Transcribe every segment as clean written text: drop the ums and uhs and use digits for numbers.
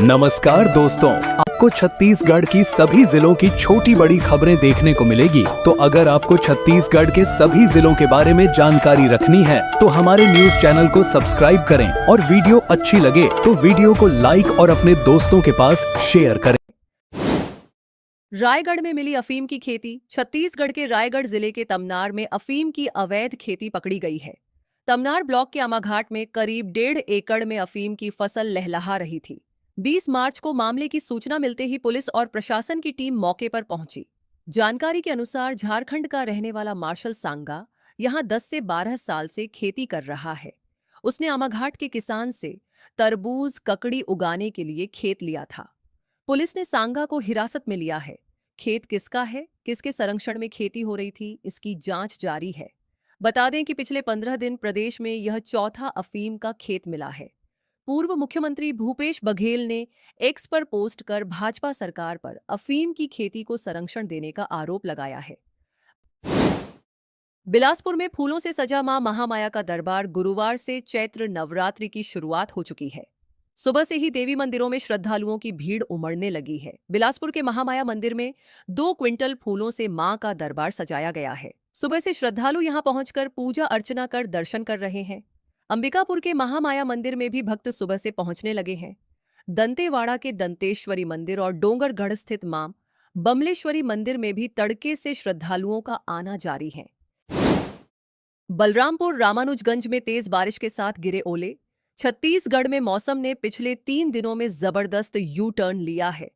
नमस्कार दोस्तों, आपको छत्तीसगढ़ की सभी जिलों की छोटी बड़ी खबरें देखने को मिलेगी। तो अगर आपको छत्तीसगढ़ के सभी जिलों के बारे में जानकारी रखनी है तो हमारे न्यूज चैनल को सब्सक्राइब करें और वीडियो अच्छी लगे तो वीडियो को लाइक और अपने दोस्तों के पास शेयर करें। रायगढ़ में मिली अफीम की खेती। छत्तीसगढ़ के रायगढ़ जिले के तमनार में अफीम की अवैध खेती पकड़ी गई है। तमनार ब्लॉक के आमाघाट में करीब 1.5 एकड़ में अफीम की फसल लहलहा रही थी। 20 मार्च को मामले की सूचना मिलते ही पुलिस और प्रशासन की टीम मौके पर पहुंची। जानकारी के अनुसार झारखंड का रहने वाला मार्शल सांगा यहां 10 से 12 साल से खेती कर रहा है। उसने आमाघाट के किसान से तरबूज ककड़ी उगाने के लिए खेत लिया था। पुलिस ने सांगा को हिरासत में लिया है। खेत किसका है, किसके संरक्षण में खेती हो रही थी, इसकी जांच जारी है। बता दें कि पिछले 15 दिन प्रदेश में यह चौथा अफीम का खेत मिला है। पूर्व मुख्यमंत्री भूपेश बघेल ने एक्स पर पोस्ट कर भाजपा सरकार पर अफीम की खेती को संरक्षण देने का आरोप लगाया है। बिलासपुर में फूलों से सजा मां महामाया का दरबार। गुरुवार से चैत्र नवरात्रि की शुरुआत हो चुकी है। सुबह से ही देवी मंदिरों में श्रद्धालुओं की भीड़ उमड़ने लगी है। बिलासपुर के महामाया मंदिर में 2 क्विंटल फूलों से मां का दरबार सजाया गया है। सुबह से श्रद्धालु यहां पहुंचकर पूजा अर्चना कर दर्शन कर रहे हैं। अंबिकापुर के महामाया मंदिर में भी भक्त सुबह से पहुंचने लगे हैं। दंतेवाड़ा के दंतेश्वरी मंदिर और डोंगरगढ़ स्थित मां बमलेश्वरी मंदिर में भी तड़के से श्रद्धालुओं का आना जारी है। बलरामपुर रामानुजगंज में तेज बारिश के साथ गिरे ओले। छत्तीसगढ़ में मौसम ने पिछले 3 दिनों में जबरदस्त यू टर्न लिया है।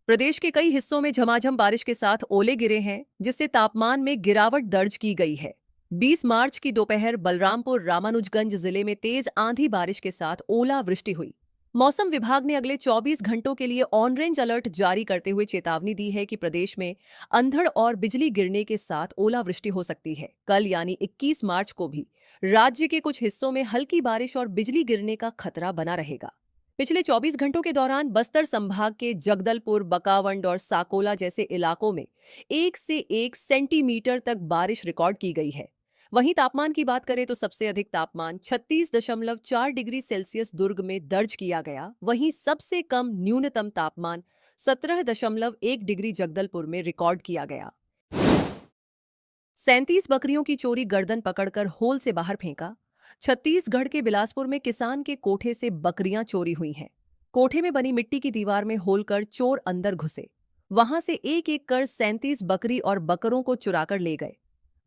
प्रदेश के कई हिस्सों में झमाझम बारिश के साथ ओले गिरे हैं, जिससे तापमान में गिरावट दर्ज की गई है। 20 मार्च की दोपहर बलरामपुर रामानुजगंज जिले में तेज आंधी बारिश के साथ ओलावृष्टि हुई। मौसम विभाग ने अगले 24 घंटों के लिए ऑरेंज अलर्ट जारी करते हुए चेतावनी दी है कि प्रदेश में अंधड़ और बिजली गिरने के साथ ओलावृष्टि हो सकती है। कल यानी 21 मार्च को भी राज्य के कुछ हिस्सों में हल्की बारिश और बिजली गिरने का खतरा बना रहेगा। पिछले 24 घंटों के दौरान बस्तर संभाग के जगदलपुर, बकावंड और साकोला जैसे इलाकों में 1 से 1 सेंटीमीटर तक बारिश रिकॉर्ड की गई है। वहीं तापमान की बात करें तो सबसे अधिक तापमान 36.4 डिग्री सेल्सियस दुर्ग में दर्ज किया गया। वहीं सबसे कम न्यूनतम तापमान 17.1 डिग्री जगदलपुर में रिकॉर्ड किया गया। 37 बकरियों की चोरी, गर्दन पकड़कर होल से बाहर फेंका। छत्तीसगढ़ के बिलासपुर में किसान के कोठे से बकरियां चोरी हुई हैं। कोठे में बनी मिट्टी की दीवार में होल कर चोर अंदर घुसे। वहां से एक एक कर 37 बकरी और बकरों को चुराकर ले गए।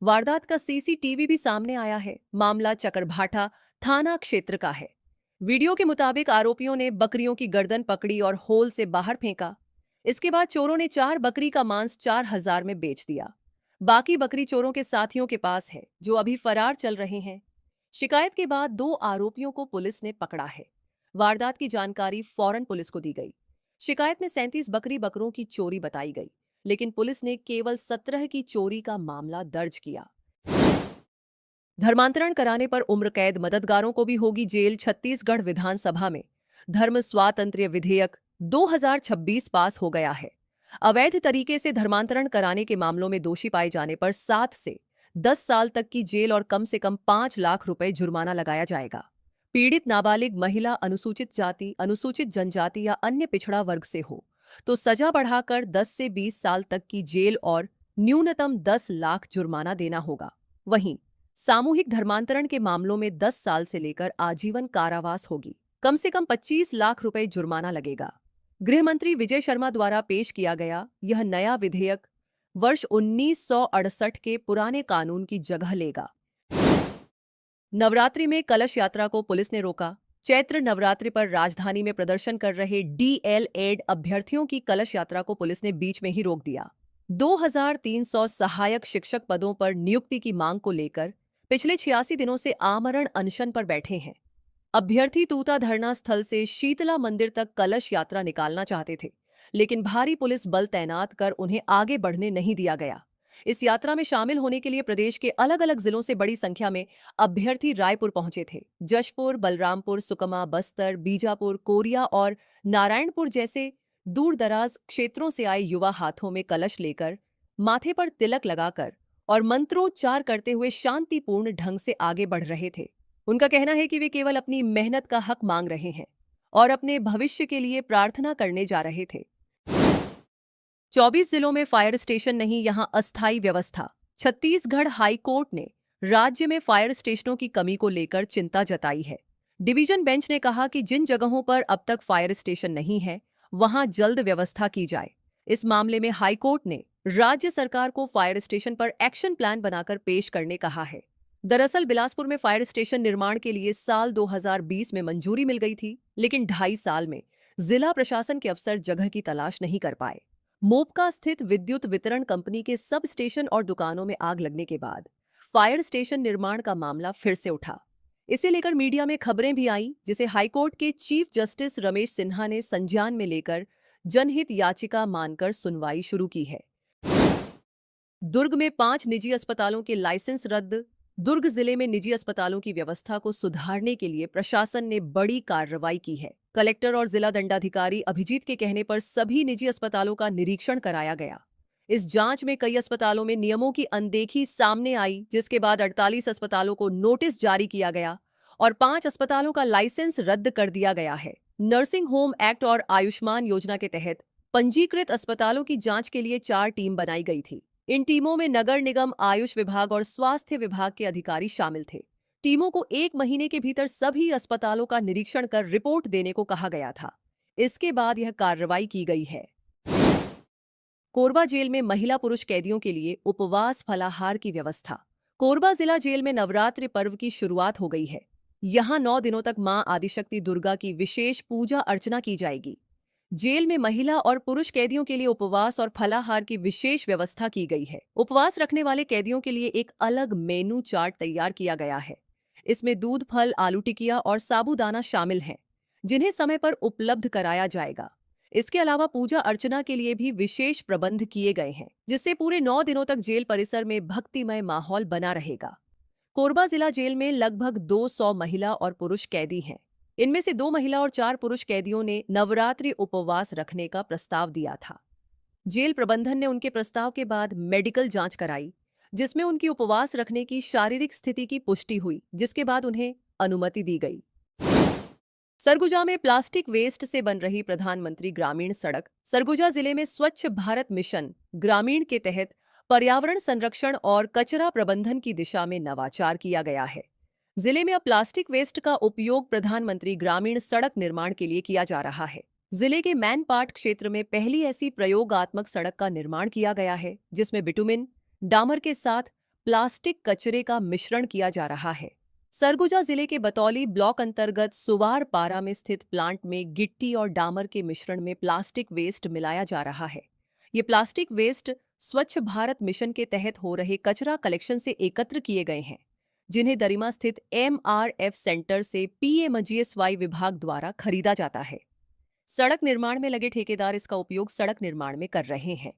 वारदात का सीसीटीवी भी सामने आया है। मामला चकरभाठा थाना क्षेत्र का है। वीडियो के मुताबिक आरोपियों ने बकरियों की गर्दन पकड़ी और होल से बाहर फेंका। इसके बाद चोरों ने 4 बकरी का मांस 4,000 में बेच दिया। बाकी बकरी चोरों के साथियों के पास है, जो अभी फरार चल रहे हैं। शिकायत के बाद 2 आरोपियों को पुलिस ने पकड़ा है। वारदात की जानकारी फौरन पुलिस को दी गई। शिकायत में 37 बकरी बकरों की चोरी बताई गई, लेकिन पुलिस ने केवल 17 की चोरी का मामला दर्ज किया। धर्मांतरण कराने पर उम्र कैद, मददगारों को भी होगी जेल। छत्तीसगढ़ विधानसभा में धर्म स्वातंत्र्य विधेयक 2026 पास हो गया है। अवैध तरीके से धर्मांतरण कराने के मामलों में दोषी पाए जाने पर 7 से 10 साल तक की जेल और कम से कम 5 लाख रुपए जुर्माना लगाया जाएगा। पीड़ित नाबालिग महिला, अनुसूचित जाति, अनुसूचित जनजाति या अन्य पिछड़ा वर्ग से हो तो सजा बढ़ाकर 10 से 20 साल तक की जेल और न्यूनतम 10 लाख जुर्माना देना होगा। वहीं सामूहिक धर्मांतरण के मामलों में 10 साल से लेकर आजीवन कारावास होगी। कम से कम 25 लाख रुपए जुर्माना लगेगा। गृह मंत्री विजय शर्मा द्वारा पेश किया गया यह नया विधेयक वर्ष 1968 के पुराने कानून की जगह लेगा। नवरात्रि में कलश यात्रा को पुलिस ने रोका। चैत्र नवरात्रि पर राजधानी में प्रदर्शन कर रहे डीएलएड अभ्यर्थियों की कलश यात्रा को पुलिस ने बीच में ही रोक दिया। 2300 सहायक शिक्षक पदों पर नियुक्ति की मांग को लेकर पिछले 86 दिनों से आमरण अनशन पर बैठे हैं। अभ्यर्थी तूता धरना स्थल से शीतला मंदिर तक कलश यात्रा निकालना चाहते थे, लेकिन भारी पुलिस बल तैनात कर उन्हें आगे बढ़ने नहीं दिया गया। इस यात्रा में शामिल होने के लिए प्रदेश के अलग अलग जिलों से बड़ी संख्या में अभ्यर्थी रायपुर पहुंचे थे। जशपुर, बलरामपुर, सुकमा, बस्तर, बीजापुर, कोरिया और नारायणपुर जैसे दूर दराज क्षेत्रों से आए युवा हाथों में कलश लेकर, माथे पर तिलक लगाकर और मंत्रोच्चार करते हुए शांतिपूर्ण ढंग से आगे बढ़ रहे थे। उनका कहना है कि वे केवल अपनी मेहनत का हक मांग रहे हैं और अपने भविष्य के लिए प्रार्थना करने जा रहे थे। 24 जिलों में फायर स्टेशन नहीं, यहां अस्थायी व्यवस्था। छत्तीसगढ़ हाई कोर्ट ने राज्य में फायर स्टेशनों की कमी को लेकर चिंता जताई है। डिवीजन बेंच ने कहा कि जिन जगहों पर अब तक फायर स्टेशन नहीं है, वहां जल्द व्यवस्था की जाए। इस मामले में हाई कोर्ट ने राज्य सरकार को फायर स्टेशन पर एक्शन प्लान बनाकर पेश करने कहा है। दरअसल बिलासपुर में फायर स्टेशन निर्माण के लिए साल 2020 में मंजूरी मिल गई थी, लेकिन 2.5 साल में जिला प्रशासन के अफसर जगह की तलाश नहीं कर पाए। मोपका स्थित विद्युत वितरण कंपनी के सब स्टेशन और दुकानों में आग लगने के बाद फायर स्टेशन निर्माण का मामला फिर से उठा। इसे लेकर मीडिया में खबरें भी आई, जिसे हाईकोर्ट के चीफ जस्टिस रमेश सिन्हा ने संज्ञान में लेकर जनहित याचिका मानकर सुनवाई शुरू की है। दुर्ग में 5 निजी अस्पतालों के लाइसेंस रद्द। दुर्ग जिले में निजी अस्पतालों की व्यवस्था को सुधारने के लिए प्रशासन ने बड़ी कार्रवाई की है। कलेक्टर और जिला दंडाधिकारी अभिजीत के कहने पर सभी निजी अस्पतालों का निरीक्षण कराया गया। इस जांच में कई अस्पतालों में नियमों की अनदेखी सामने आई, जिसके बाद 48 अस्पतालों को नोटिस जारी किया गया और 5 अस्पतालों का लाइसेंस रद्द कर दिया गया है। नर्सिंग होम एक्ट और आयुष्मान योजना के तहत पंजीकृत अस्पतालों की जांच के लिए 4 टीम बनाई गई थी। इन टीमों में नगर निगम, आयुष विभाग और स्वास्थ्य विभाग के अधिकारी शामिल थे। टीमों को 1 महीने के भीतर सभी अस्पतालों का निरीक्षण कर रिपोर्ट देने को कहा गया था। इसके बाद यह कार्रवाई की गई है। कोरबा जेल में महिला पुरुष कैदियों के लिए उपवास फलाहार की व्यवस्था। कोरबा जिला जेल में नवरात्रि पर्व की शुरुआत हो गई है। यहां 9 दिनों तक मां आदिशक्ति दुर्गा की विशेष पूजा अर्चना की जाएगी। जेल में महिला और पुरुष कैदियों के लिए उपवास और फलाहार की विशेष व्यवस्था की गई है। उपवास रखने वाले कैदियों के लिए एक अलग मेनू चार्ट तैयार किया गया है। इसमें दूध, फल, आलू टिकिया और साबूदाना शामिल हैं, जिन्हें समय पर उपलब्ध कराया जाएगा। इसके अलावा पूजा अर्चना के लिए भी विशेष प्रबंध किए गए हैं, जिससे पूरे 9 दिनों तक जेल परिसर में भक्तिमय माहौल बना रहेगा। कोरबा जिला जेल में लगभग 200 महिला और पुरुष कैदी हैं। इनमें से 2 महिला और 4 पुरुष कैदियों ने नवरात्रि उपवास रखने का प्रस्ताव दिया था। जेल प्रबंधन ने उनके प्रस्ताव के बाद मेडिकल जांच कराई, जिसमें उनकी उपवास रखने की शारीरिक स्थिति की पुष्टि हुई, जिसके बाद उन्हें अनुमति दी गई। सरगुजा में प्लास्टिक वेस्ट से बन रही प्रधानमंत्री ग्रामीण सड़क। सरगुजा जिले में स्वच्छ भारत मिशन ग्रामीण के तहत पर्यावरण संरक्षण और कचरा प्रबंधन की दिशा में नवाचार किया गया है। जिले में अब प्लास्टिक वेस्ट का उपयोग प्रधानमंत्री ग्रामीण सड़क निर्माण के लिए किया जा रहा है। जिले के मैनपाट क्षेत्र में पहली ऐसी प्रयोगात्मक सड़क का निर्माण किया गया है, जिसमें बिटुमिन, डामर के साथ प्लास्टिक कचरे का मिश्रण किया जा रहा है। सरगुजा जिले के बतौली ब्लॉक अंतर्गत सुवारपारा में स्थित प्लांट में गिट्टी और डामर के मिश्रण में प्लास्टिक वेस्ट मिलाया जा रहा है। ये प्लास्टिक वेस्ट स्वच्छ भारत मिशन के तहत हो रहे कचरा कलेक्शन से एकत्र किए गए हैं, जिन्हें दरिमा स्थित MRF सेंटर से PMGSY विभाग द्वारा खरीदा जाता है। सड़क निर्माण में लगे ठेकेदार इसका उपयोग सड़क निर्माण में कर रहे हैं।